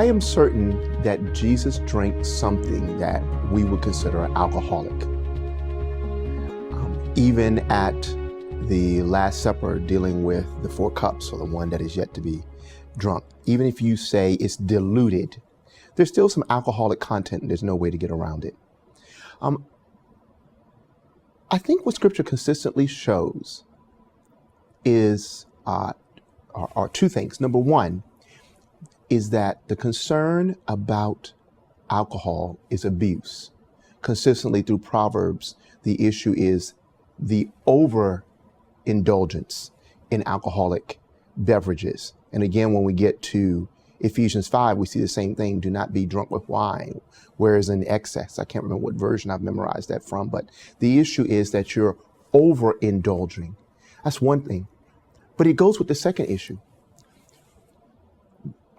I am certain that Jesus drank something that we would consider alcoholic. Even at the Last Supper, dealing with the 4 cups, or the one that is yet to be drunk, even if you say it's diluted, there's still some alcoholic content and there's no way to get around it. I think what Scripture consistently shows is are 2 things. Number one is that the concern about alcohol is abuse. Consistently through Proverbs, the issue is the overindulgence in alcoholic beverages. And again, when we get to Ephesians 5, we see the same thing. Do not be drunk with wine, whereas in excess. I can't remember what version I've memorized that from, but the issue is that you're overindulging. That's one thing. But it goes with the second issue.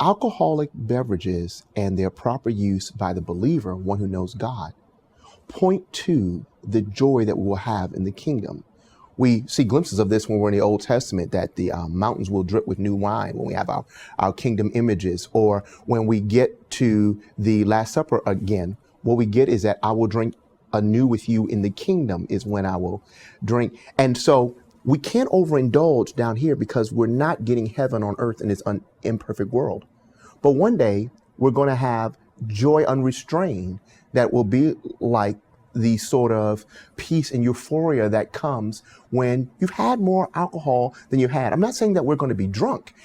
Alcoholic beverages and their proper use by the believer, one who knows God, point to the joy that we will have in the kingdom. We see glimpses of this when we're in the Old Testament, that the mountains will drip with new wine when we have our kingdom images, or when we get to the Last Supper again, what we get is that I will drink anew with you in the kingdom is when I will drink. And so we can't overindulge down here because we're not getting heaven on earth in this imperfect world. But one day we're going to have joy unrestrained that will be like the sort of peace and euphoria that comes when you've had more alcohol than you've had. I'm not saying that we're going to be drunk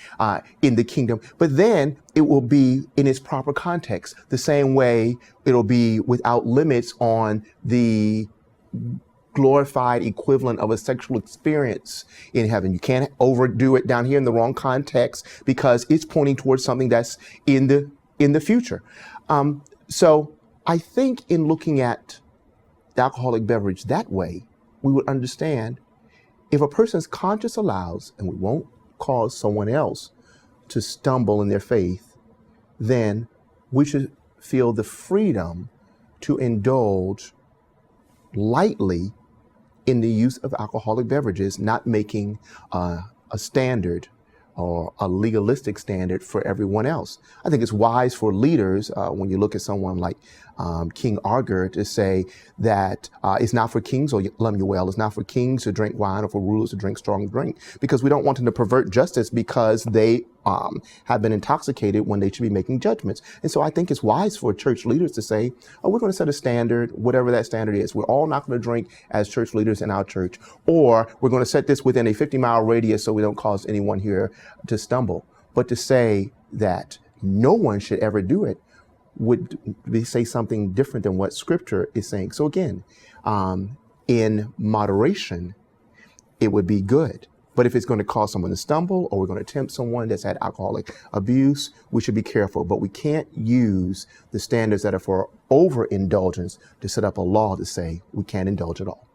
in the kingdom, but then it will be in its proper context, the same way it'll be without limits on the glorified equivalent of a sexual experience in heaven. You can't overdo it down here in the wrong context because it's pointing towards something that's in the future. So I think in looking at the alcoholic beverage that way, we would understand if a person's conscience allows, and we won't cause someone else to stumble in their faith, then we should feel the freedom to indulge lightly in the use of alcoholic beverages, not making a standard or a legalistic standard for everyone else. I think it's wise for leaders, when you look at someone like King Arger, to say that it's not for kings, or Lemuel, it's not for kings to drink wine or for rulers to drink strong drink, because we don't want them to pervert justice because they have been intoxicated when they should be making judgments. And so I think it's wise for church leaders to say, oh, we're going to set a standard, whatever that standard is. We're all not going to drink as church leaders in our church, or we're going to set this within a 50-mile radius so we don't cause anyone here to stumble. But to say that no one should ever do it would say something different than what Scripture is saying. So again, in moderation, it would be good. But if it's going to cause someone to stumble, or we're going to tempt someone that's had alcoholic abuse, we should be careful. But we can't use the standards that are for overindulgence to set up a law to say we can't indulge at all.